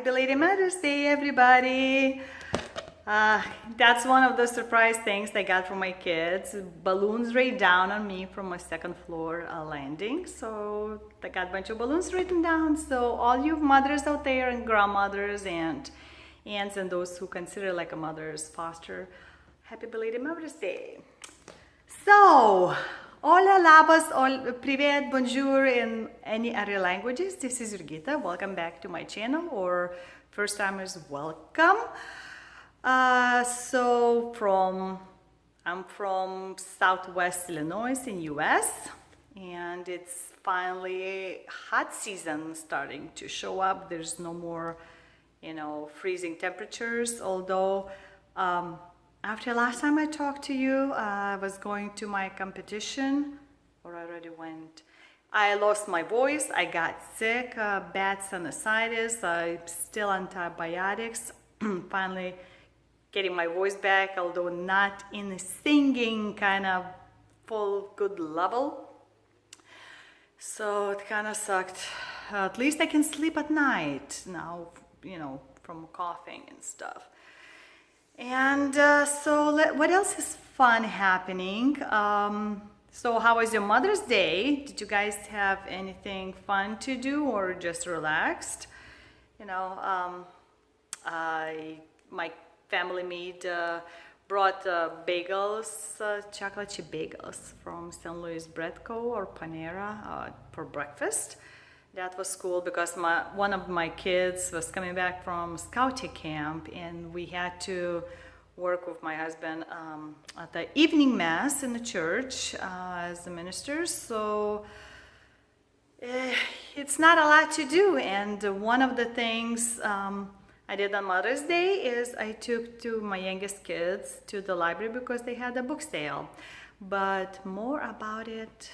belated Mother's Day, everybody! That's one of the surprise things I got from my kids. Balloons rained down on me from my second floor landing. So I got a bunch of balloons written down. So all you mothers out there and grandmothers and aunts and those who consider like a mother's foster, happy belated Mother's Day. So, hola, labas, privet, bonjour in any other languages. This is Jurgita. Welcome back to my channel, or first timers, welcome. I'm from Southwest Illinois in US, and it's finally hot season starting to show up. There's no more, freezing temperatures, although after last time I talked to you, I was going to my competition, or I already went. I lost my voice, I got sick, bad sinusitis, I'm still on antibiotics, finally getting my voice back, although not in a singing kind of full good level. So it kind of sucked. At least I can sleep at night now, from coughing and stuff. And what else is fun happening? So how was your Mother's Day? Did you guys have anything fun to do or just relaxed? My family brought bagels, chocolate chip bagels from St. Louis Bread Co. or Panera for breakfast. That was cool because one of my kids was coming back from scouting camp, and we had to work with my husband at the evening mass in the church as the ministers. So it's not a lot to do, and one of the things I did on Mother's Day is I took my youngest kids to the library because they had a book sale, but more about it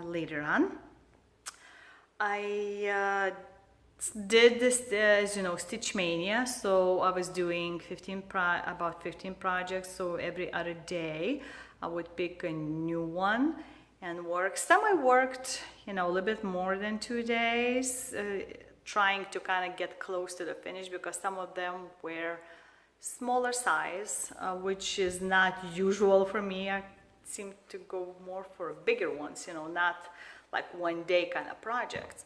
later on. I did this, as Stitch Maynia, so I was doing about 15 projects, so every other day I would pick a new one and work. Some I worked, a little bit more than 2 days, trying to kind of get close to the finish because some of them were smaller size, which is not usual for me. I seem to go more for bigger ones, not like 1 day kind of projects.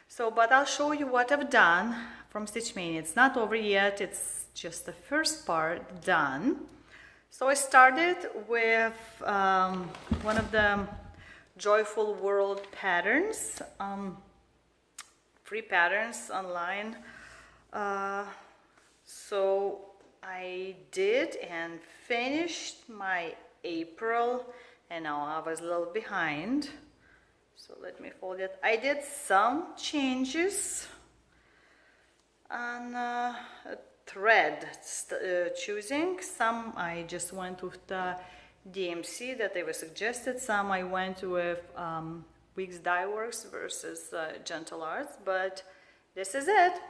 So, but I'll show you what I've done from Stitch Maynia. It's not over yet, it's just the first part done. So I started with one of the Joyful World patterns, free patterns online. So I did and finished my April, and now I was a little behind. So let me fold it. I did some changes on thread choosing. Some I just went with the DMC that they were suggested. Some I went with Weeks Dye Works versus Gentle Arts, but this is it.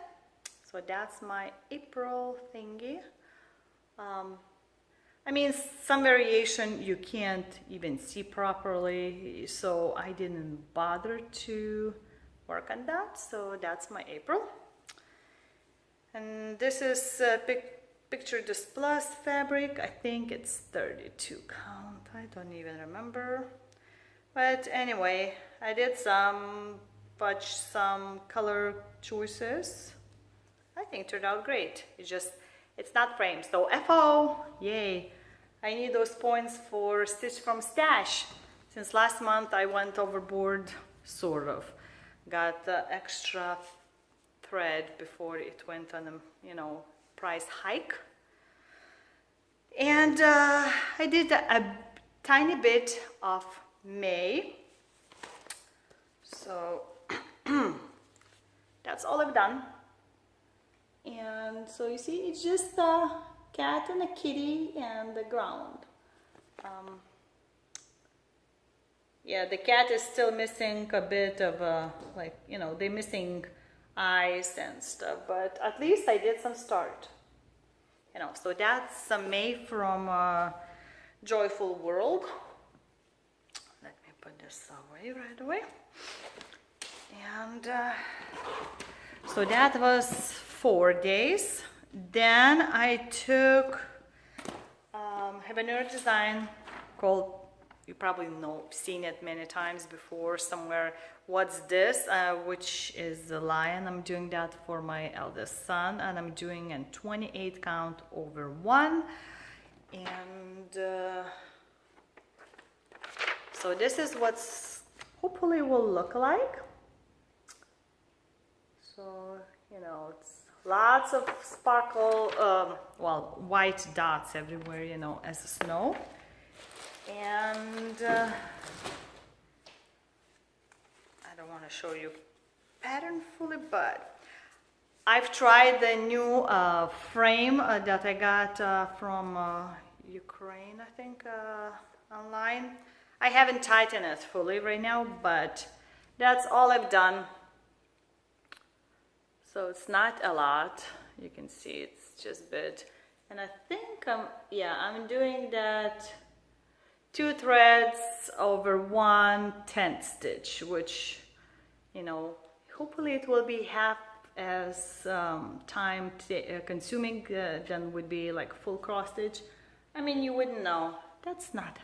So that's my April thingy. Some variation you can't even see properly, so I didn't bother to work on that. So that's my April. And this is Picture This Plus fabric. I think it's 32 count. I don't even remember. But anyway, I did some color choices. I think it turned out great. It's not framed, so FO, yay. I need those points for Stitch from Stash. Since last month I went overboard, sort of. Got the extra thread before it went on a, price hike. And I did a tiny bit of May. So that's all I've done. And so you see, it's just a cat and a kitty and the ground. Yeah, the cat is still missing a bit of they're missing eyes and stuff, but at least I did some start. So that's some May from Joyful World. Let me put this away right away. And so that was 4 days. Then I took, have another design called, you probably seen it many times before somewhere. What's this? Which is the lion. I'm doing that for my eldest son, and I'm doing a 28 count over 1. And so this is what's hopefully will look like. So, you know, it's lots of sparkle, well, white dots everywhere, you know, as snow. And I don't want to show you pattern fully, but I've tried the new frame that I got from Ukraine, I think, online. I haven't tightened it fully right now, but that's all I've done. So it's not a lot. You can see it's just a bit. And I think I'm doing that 2 threads over 1 10th stitch, which, you know, hopefully it will be half as time consuming than would be like full cross stitch. I mean, you wouldn't know. That's not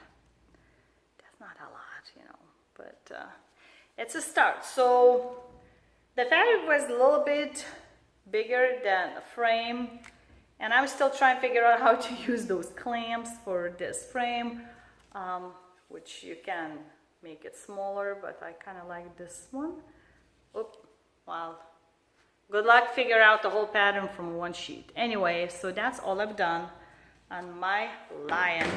a lot, you know, but it's a start. So the fabric was a little bit bigger than the frame, and I'm still trying to figure out how to use those clamps for this frame, which you can make it smaller, but I kind of like this one. Oop, well, good luck figure out the whole pattern from one sheet. Anyway, so that's all I've done on my lion.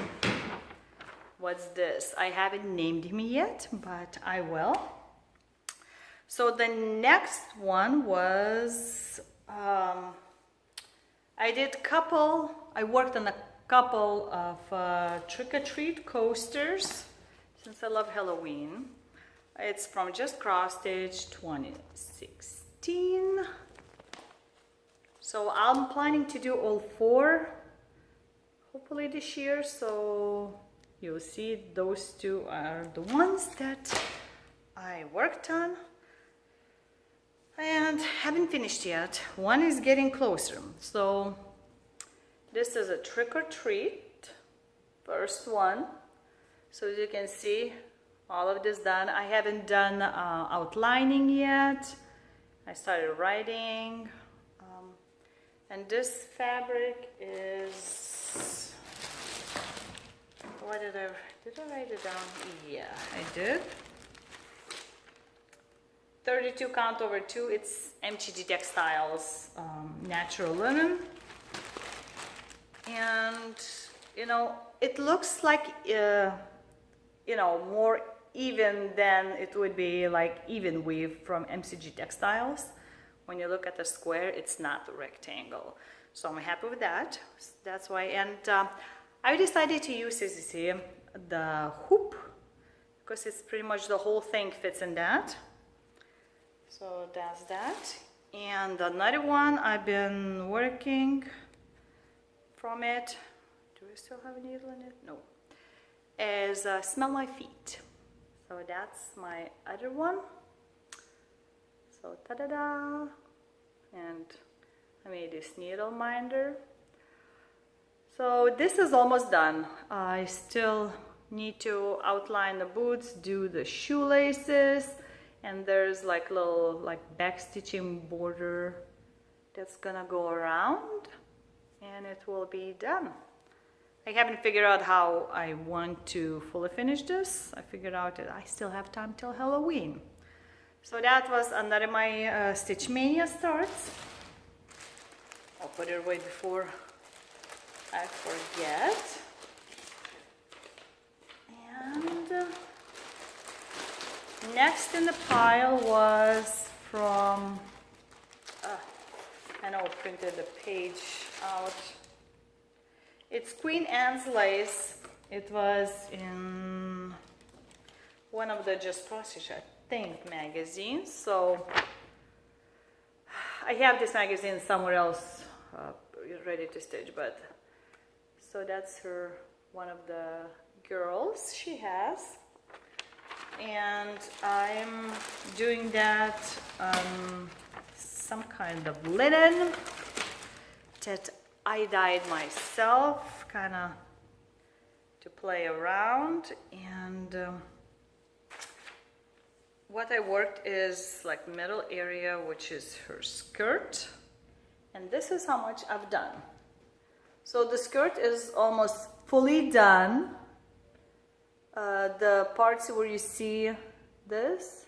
What's this? I haven't named him yet, but I will. So the next one was, I worked on a couple of trick-or-treat coasters, since I love Halloween. It's from Just Cross Stitch 2016. So I'm planning to do all 4, hopefully this year, so you'll see those 2 are the ones that I worked on. And haven't finished yet. One is getting closer. So this is a trick-or-treat, first one. So as you can see, all of this done. I haven't done outlining yet. I started writing. And this fabric is, did I write it down? Yeah, I did. 32 count over 2. It's MTG Textiles natural linen, and you know, it looks like you know, more even than it would be like even weave from MCG Textiles. When you look at the square, it's not a rectangle, so I'm happy with that. That's why. And I decided to use, as you see, the hoop, because it's pretty much the whole thing fits in that. So that's that. And another one I've been working from it. Do I still have a needle in it? No. Is Smell My Feet. So that's my other one. So ta-da-da. And I made this needle minder. So this is almost done. I still need to outline the boots, do the shoelaces, and there's like little back stitching border that's gonna go around, and it will be done. I haven't figured out how I want to fully finish this. I figured out that I still have time till Halloween. So that was another my Stitch Mania starts. I'll put it away before I forget. And next in the pile was from, I know I printed the page out. It's Queen Anne's lace. It was in one of the Just Cross-Stitch, I think, magazines. So I have this magazine somewhere else ready to stitch, but so that's her, one of the girls she has. And I'm doing that some kind of linen that I dyed myself, kind of to play around. And what I worked is like middle area, which is her skirt. And this is how much I've done. So the skirt is almost fully done. The parts where you see this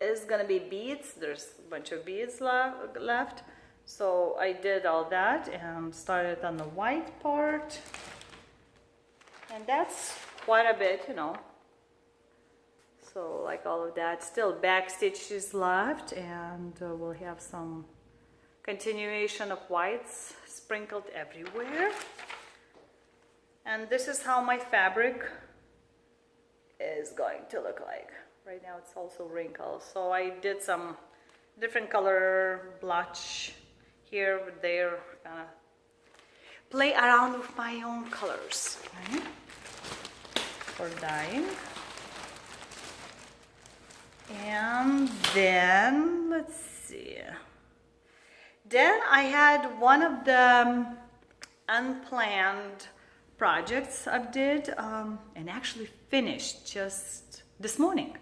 is gonna be beads. There's a bunch of beads left. So I did all that and started on the white part. And that's quite a bit, you know. So like all of that, still back stitches left, and we'll have some continuation of whites sprinkled everywhere. And this is how my fabric is going to look like. Right now it's also wrinkled. So I did some different color blotch here, there, kind of play around with my own colors, okay, for dyeing. And then, let's see. Then I had one of the unplanned projects I did and actually finished just this morning.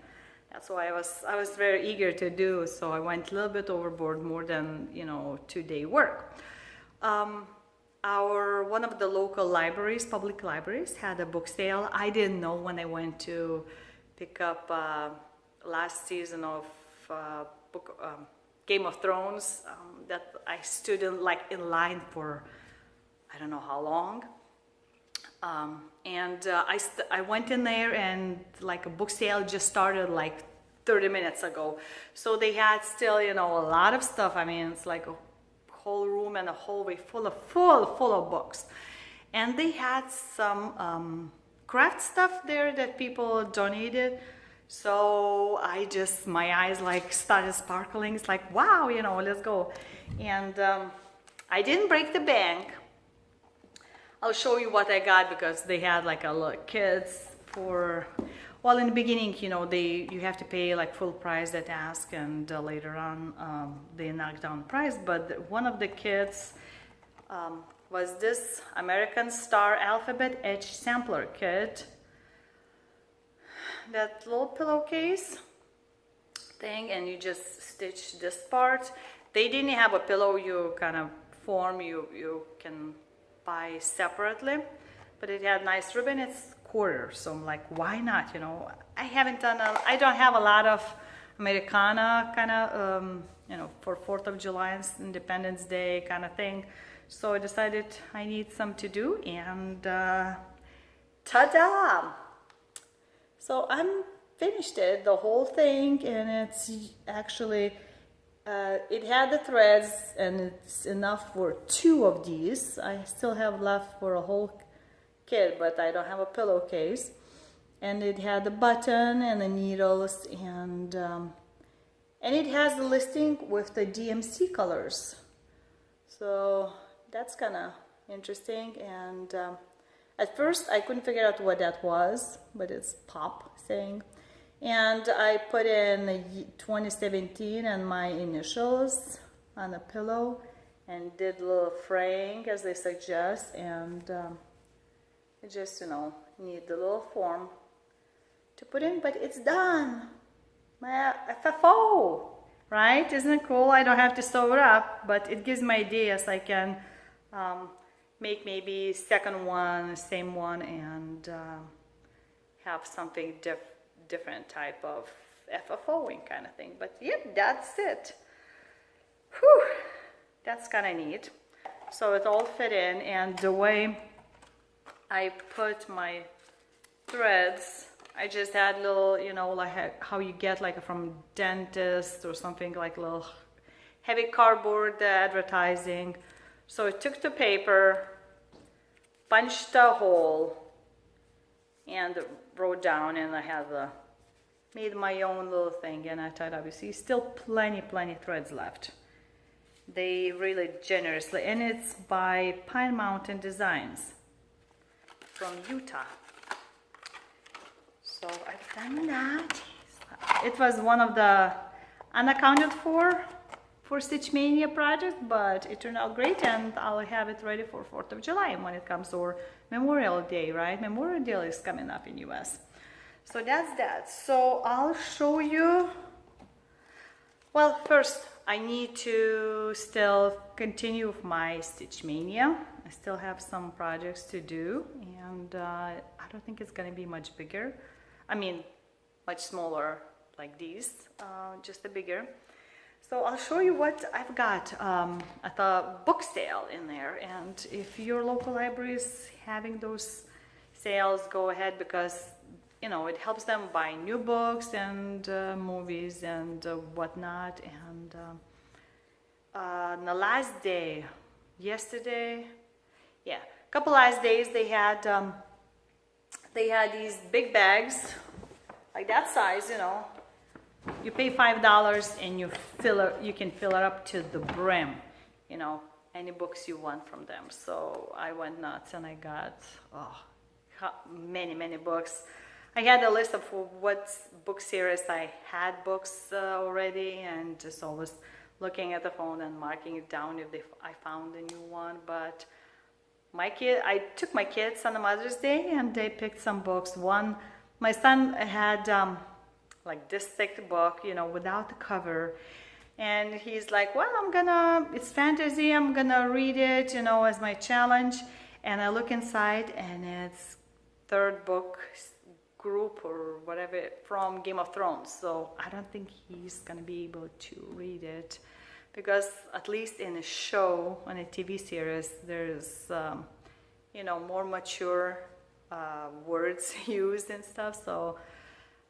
That's why I was very eager to do, so I went a little bit overboard, more than, you know, 2-day work. One of the local libraries, public libraries, had a book sale. I didn't know when I went to pick up last season of Game of Thrones that I stood in line for I don't know how long. I went in there, and like a book sale just started like 30 minutes ago. So they had still, you know, a lot of stuff. I mean, it's like a whole room and a hallway full of books. And they had some craft stuff there that people donated. So my eyes like started sparkling. It's like, wow, you know, let's go. And I didn't break the bank. I'll show you what I got, because they had like a lot of kids for, well, in the beginning, you know, you have to pay like full price at ask, and later on they knocked down price. But one of the kids was this American Star Alphabet Edge Sampler Kit. That little pillowcase thing, and you just stitch this part. They didn't have a pillow you kind of form, you can buy separately, but it had nice ribbon. It's quarter, so I'm like, why not, you know? I don't have a lot of Americana kind of you know, for 4th of July and Independence Day kind of thing. So I decided I need some to do, and ta-da! So I'm finished it, the whole thing, and it's actually it had the threads, and it's enough for 2 of these. I still have left for a whole kit, but I don't have a pillowcase. And it had the button and the needles, and it has the listing with the DMC colors. So that's kind of interesting. And at first I couldn't figure out what that was, but it's pop saying. And I put in 2017 and my initials on a pillow, and did a little fraying as they suggest, and it just, you know, need the little form to put in, but it's done. My FFO, right? Isn't it cool? I don't have to sew it up, but it gives me ideas. I can make maybe second one, same one, and have something different type of FFOing kind of thing. But yep, that's it. Whew, that's kind of neat. So it all fit in, and the way I put my threads, I just had little, you know, like how you get like from dentist or something, like little heavy cardboard advertising. So I took the paper, punched a hole, and wrote down, and I have made my own little thing, and I thought, obviously still plenty threads left. They really generously, and it's by Pine Mountain Designs from Utah. So I've done that. It was one of the unaccounted for for Stitch Maynia project, but it turned out great, and I'll have it ready for 4th of July when it comes, or Memorial Day, right? Memorial Day is coming up in US. So that's that. So I'll show you. Well, first I need to still continue with my Stitch Maynia. I still have some projects to do, and I don't think it's going to be much bigger. I mean, much smaller like these, just a bigger. So I'll show you what I've got at the book sale in there, and if your local library is having those sales, go ahead, because you know it helps them buy new books and movies and whatnot. And on the last day, yesterday, yeah, a couple last days, they had these big bags like that size, you know. You pay $5 and you can fill it up to the brim, you know, any books you want from them. So I went nuts and I got many books. I had a list of what book series I had books already, and just always looking at the phone and marking it down if I found a new one. But I took my kids on the Mother's Day and they picked some books. My son had like this thick book, you know, without the cover, and he's like, well, it's fantasy, I'm gonna read it, you know, as my challenge. And I look inside and it's third book group or whatever from Game of Thrones. So I don't think he's gonna be able to read it, because at least in a show, on a TV series, there's you know, more mature words used and stuff. So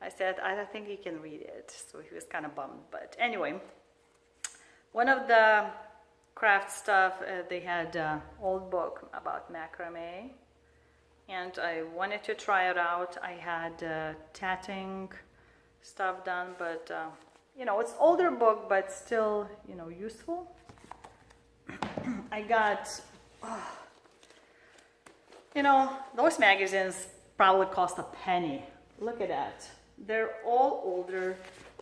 I said, I don't think he can read it. So he was kind of bummed. But anyway, one of the craft stuff, they had an old book about macrame, and I wanted to try it out. I had tatting stuff done, but you know, it's older book, but still, you know, useful. I got, you know, those magazines probably cost a penny. Look at that. They're all older,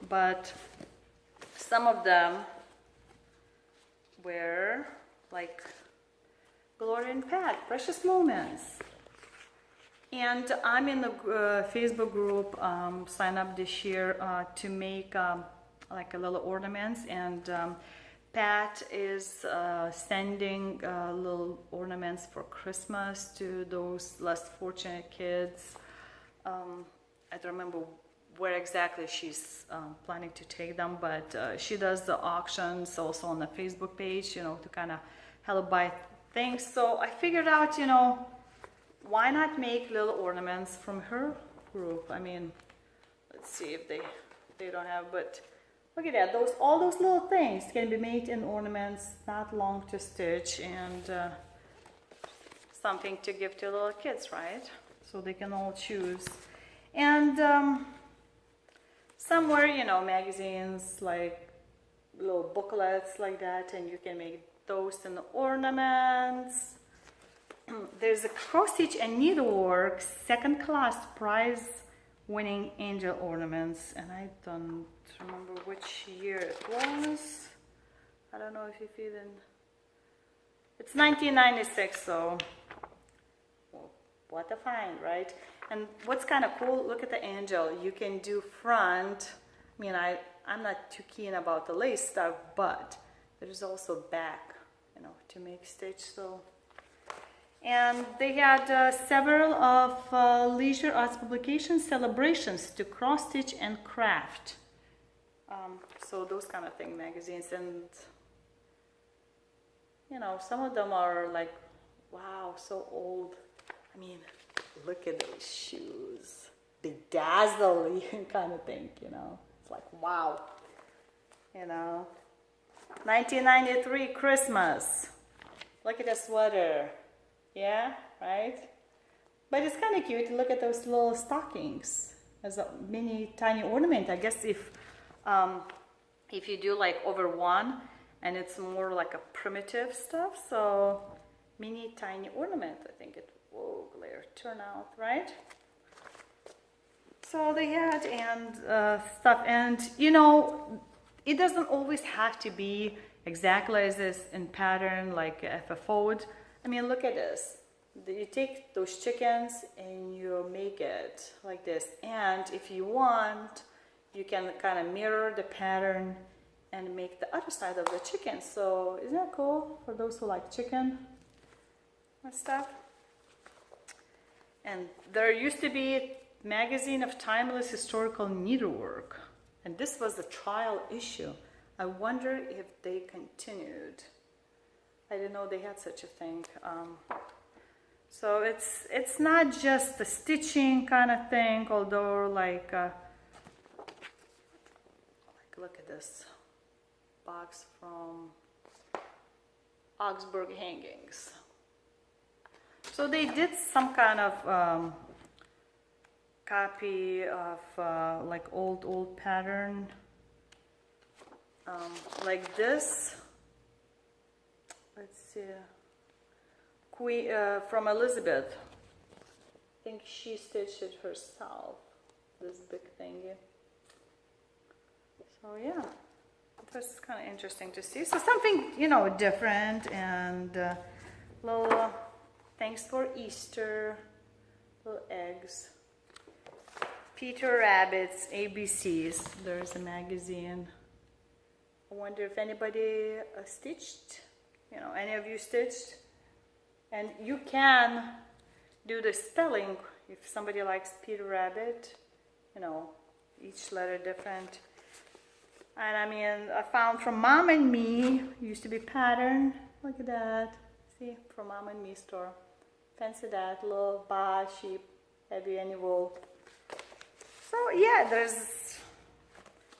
but some of them were like Gloria and Pat, Precious Moments. And I'm in the Facebook group, sign up this year to make like a little ornaments, and Pat is sending little ornaments for Christmas to those less fortunate kids. I don't remember where exactly she's planning to take them, but she does the auctions also on the Facebook page, you know, to kind of help buy things. So I figured out, you know, why not make little ornaments from her group? I mean, let's see if they don't have, but look at that. All those little things can be made in ornaments, not long to stitch, and something to give to little kids, right? So they can all choose. And somewhere, you know, magazines, like little booklets like that, and you can make those in ornaments. There's a cross stitch and needlework second class prize winning angel ornaments, and I don't remember which year it was. I don't know if you even, it's 1996, so what a find, right? And what's kind of cool, look at the angel. You can do front. I mean, I'm not too keen about the lace stuff, but there's also back, you know, to make stitch. So, and they had several of Leisure Arts Publications celebrations to cross stitch and craft. So those kind of thing, magazines, and you know, some of them are like, wow, so old. I mean, look at those shoes. They dazzle you kind of thing, you know. It's like, wow. You know. 1993 Christmas. Look at the sweater. Yeah, right? But it's kind of cute. Look at those little stockings as a mini tiny ornament. I guess if you do like over one, and it's more like a primitive stuff, so mini tiny ornament, I think it will turn out, right? So they had and stuff, and you know, it doesn't always have to be exactly as this in pattern like a fold. I mean, look at this. You take those chickens and you make it like this, and if you want, you can kind of mirror the pattern and make the other side of the chicken. So isn't that cool for those who like chicken and stuff? And there used to be a magazine of timeless historical needlework, and this was a trial issue. I wonder if they continued. I didn't know they had such a thing. So it's not just a stitching kind of thing, although like look at this box from Augsburg Hangings. So they did some kind of copy of like old pattern like this. Let's see. From Elizabeth. I think she stitched it herself, this big thingy. So yeah, it was kind of interesting to see. So something, you know, different, and little thanks for Easter, little eggs. Peter Rabbit's ABCs. There's a magazine. I wonder if anybody stitched, you know, any of you stitched? And you can do the spelling if somebody likes Peter Rabbit, you know, each letter different. And I mean, I found from Mom and Me, used to be pattern. Look at that. See, from Mom and Me store. Fancy that, little bar, sheep, heavy any wool. So yeah, there's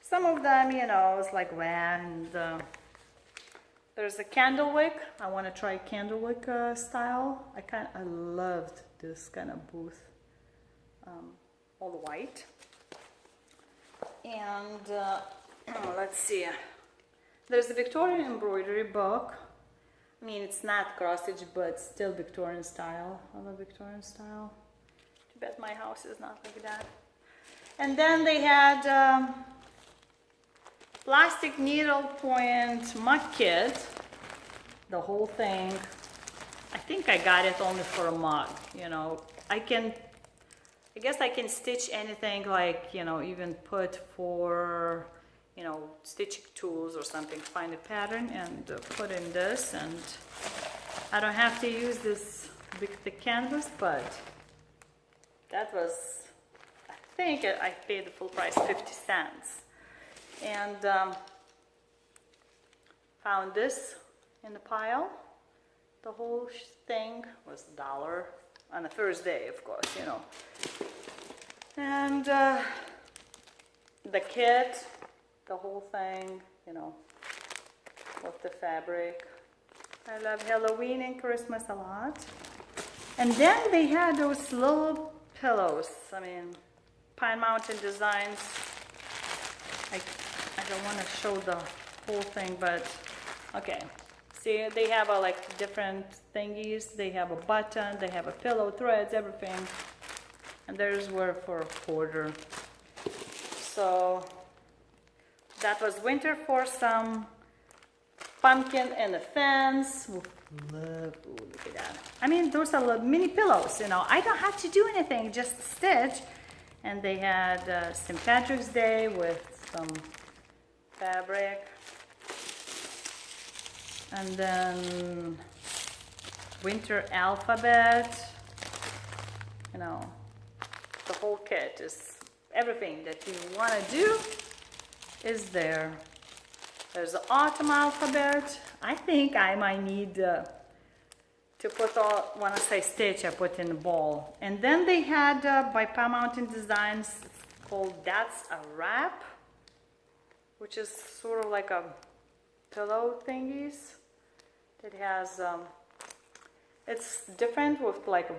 some of them, you know, it's like and there's a candlewick. I want to try candlewick style. I loved this kind of booth, all white. And let's see. There's a Victorian embroidery book. I mean, it's not cross stitch, but still Victorian style. I love Victorian style. Too bad my house is not like that. And then they had plastic needlepoint mug kit, the whole thing. I think I got it only for a mug, you know. I guess I can stitch anything, like, you know, even put for, you know, stitching tools or something, find a pattern and put in this, and I don't have to use this big thick canvas, but that was, I think I paid the full price, 50 cents. And found this in the pile. The whole thing was $1 on the first day, of course, you know. And the kit, the whole thing, you know, with the fabric. I love Halloween and Christmas a lot. And then they had those little pillows. I mean, Pine Mountain Designs. I don't want to show the whole thing, but okay. See, they have like different thingies. They have a button, they have a pillow, threads, everything. And theirs were for $1. So that was winter for some pumpkin and a fence. Love, ooh, look at that. I mean, those are little mini pillows, you know. I don't have to do anything, just stitch. And they had St. Patrick's Day with some fabric. And then winter alphabet, you know, the whole kit is everything that you want to do is there. There's the autumn alphabet. I think I might need to put all, when I say stitch, I put in the ball. And then they had by Pine Mountain Designs, it's called That's a Wrap, which is sort of like a pillow thingies. It has, it's different with like a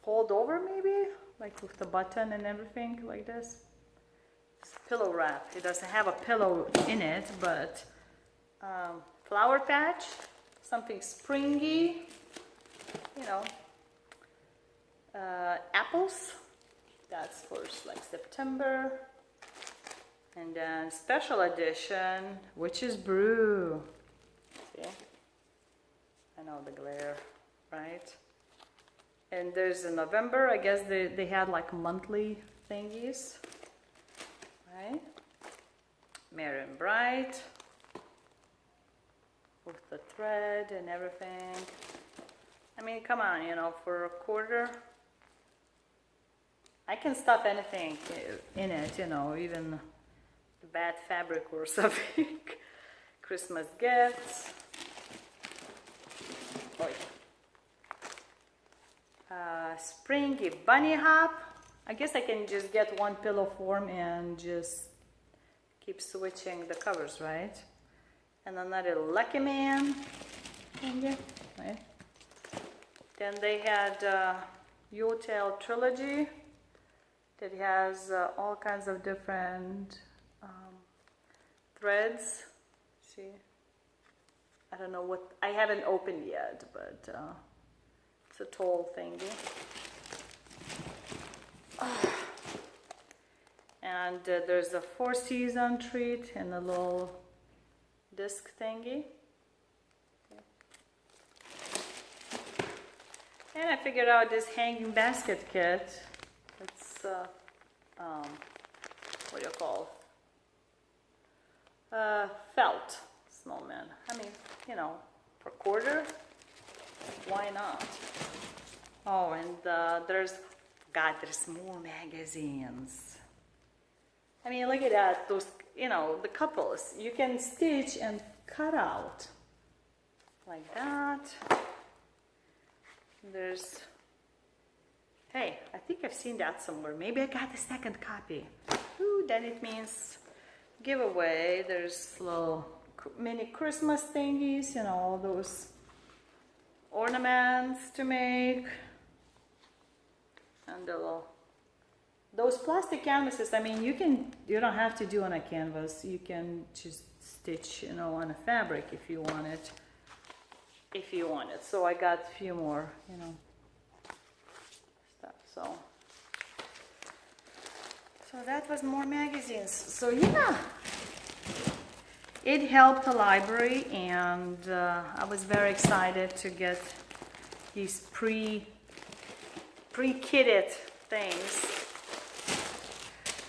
fold over maybe, like with the button and everything like this. It's a pillow wrap. It doesn't have a pillow in it, but flower patch, something springy, you know. Apples, that's for like September. And then special edition, Witch's Brew. See? I know the glare, right? And there's in November, I guess they had like monthly thingies, right? Merry and Bright, with the thread and everything. I mean, come on, you know, for a quarter, I can stuff anything in it, you know, even bad fabric or something. Christmas gifts. Springy bunny hop. I guess I can just get one pillow form and just keep switching the covers, right? And another Lucky Man thingy, right? Then they had Yotel Trilogy that has all kinds of different threads. See, I don't know what, I haven't opened yet, but it's a tall thingy. And there's a 4-season treat and a little disc thingy. And I figured out this hanging basket kit. It's what do you call? Felt snowman. I mean, you know, for a quarter, why not? Oh, and there's more magazines. I mean, look at that. Those, you know, the couples. You can stitch and cut out like that. There's, hey, I think I've seen that somewhere. Maybe I got the second copy. Ooh, then it means giveaway. There's little mini Christmas thingies, you know, all those ornaments to make. And the little, those plastic canvases, I mean, you don't have to do on a canvas. You can just stitch, you know, on a fabric if you want it. So I got a few more, you know, stuff. So that was more magazines. So yeah, it helped the library, and I was very excited to get these pre-kitted things.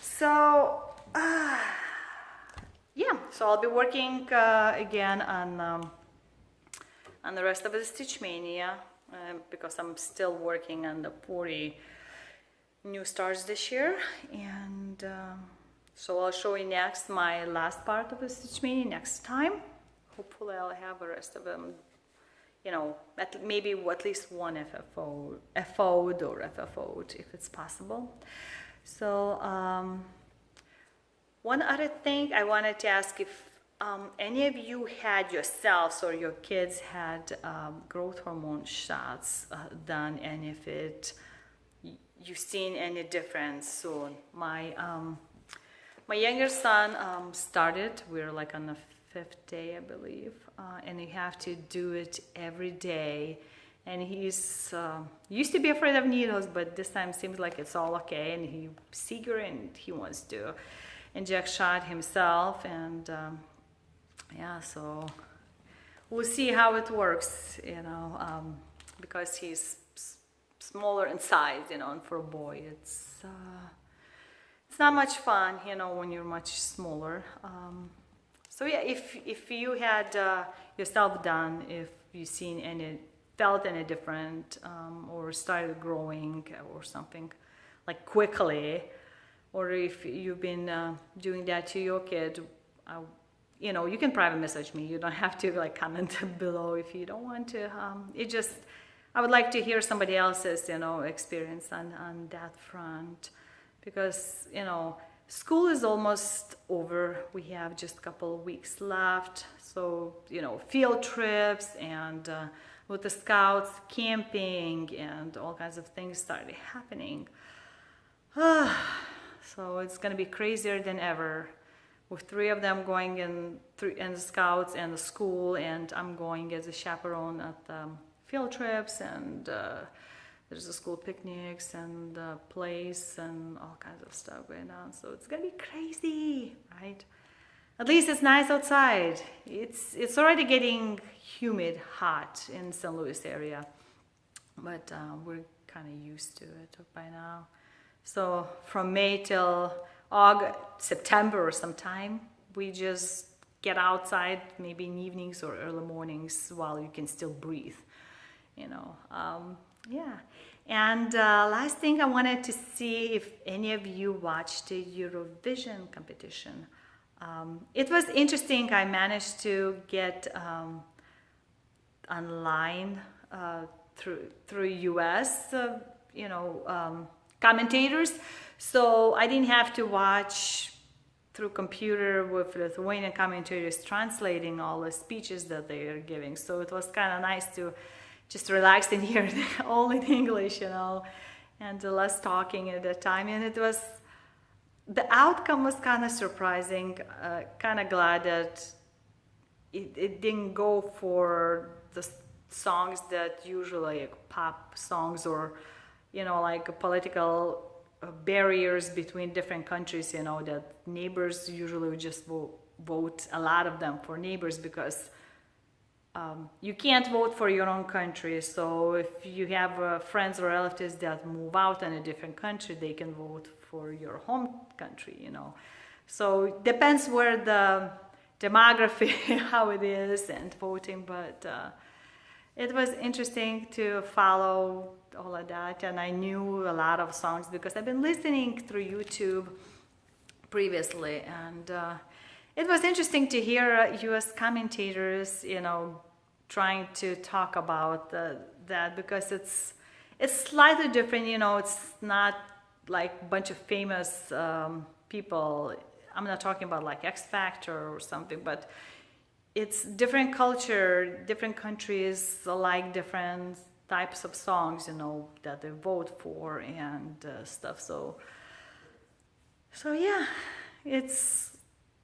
So yeah, so I'll be working again on the rest of the Stitch Maynia because I'm still working on the 40 new stars this year, and so I'll show you next my last part of the Stitch Maynia next time. Hopefully I'll have the rest of them, you know, maybe at least one FFO'd if it's possible. So one other thing I wanted to ask, if any of you had yourselves or your kids had growth hormone shots done, and if you've seen any difference soon. My younger son started, we're like on the 5th day, I believe, and you have to do it every day. And he's used to be afraid of needles, but this time seems like it's all okay, and he's eager and he wants to inject shot himself. And yeah, so we'll see how it works, you know, because he's smaller in size, you know, and for a boy it's not much fun, you know, when you're much smaller. So yeah, if you had yourself done, if you've seen felt any different, or started growing or something like quickly, or if you've been doing that to your kid, you know, you can private message me. You don't have to like comment below if you don't want to. I would like to hear somebody else's, you know, experience on that front, because, you know, school is almost over. We have just a couple of weeks left. So, you know, field trips and with the scouts, camping and all kinds of things started happening. So it's going to be crazier than ever, with 3 of them going in the scouts and the school, and I'm going as a chaperone at the field trips and there's the school picnics and plays and all kinds of stuff going on. So it's gonna be crazy, right? At least it's nice outside. It's already getting humid, hot in St. Louis area, but we're kind of used to it by now. So from May till August, September or sometime, we just get outside, maybe in evenings or early mornings while you can still breathe, you know. Yeah. And last thing, I wanted to see if any of you watched the Eurovision competition. It was interesting. I managed to get online through US, commentators. So I didn't have to watch through computer with Lithuanian commentators translating all the speeches that they are giving. So it was kind of nice to just relax and hear all in English, and less talking at that time. And the outcome was kind of surprising. Kind of glad that it didn't go for the songs that usually like pop songs or, like political barriers between different countries, that neighbors usually would just vote a lot of them for neighbors because you can't vote for your own country. So if you have friends or relatives that move out in a different country, they can vote for your home country, So it depends where the demography, how it is, and voting. But it was interesting to follow all of that. And I knew a lot of songs because I've been listening through YouTube previously. And it was interesting to hear US commentators, trying to talk about that because it's slightly different, it's not like a bunch of famous people. I'm not talking about like X Factor or something, but it's different culture, different countries like different types of songs, that they vote for and stuff. So yeah, it's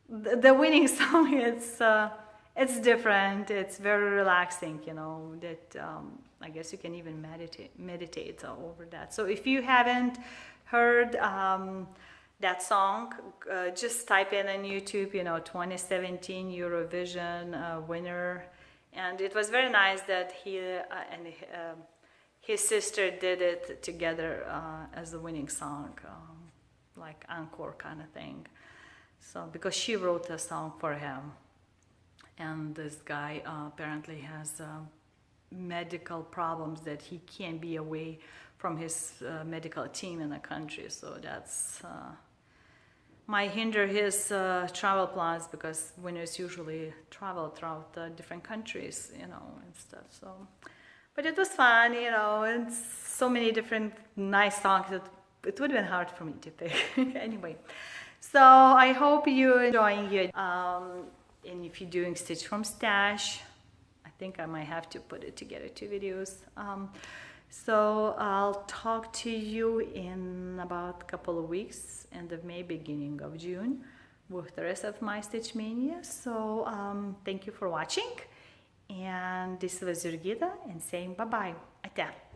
the winning song. It's different. It's very relaxing, that I guess you can even meditate over that. So if you haven't heard that song, just type in on YouTube, 2017 Eurovision winner. And it was very nice that he and his sister did it together as the winning song, like encore kind of thing. So because she wrote a song for him. And this guy apparently has medical problems that he can't be away from his medical team in the country. So that's might hinder his travel plans because winners usually travel throughout different countries, and stuff. So, but it was fun, and so many different nice songs that it would have been hard for me to pick. Anyway, so I hope you're enjoying it. And if you're doing Stitch from Stash, I think I might have to put it together, 2 videos. So I'll talk to you in about a couple of weeks, end of May, beginning of June, with the rest of my Stitch Mania. So thank you for watching. And this was Jurgita and saying bye-bye. Ate.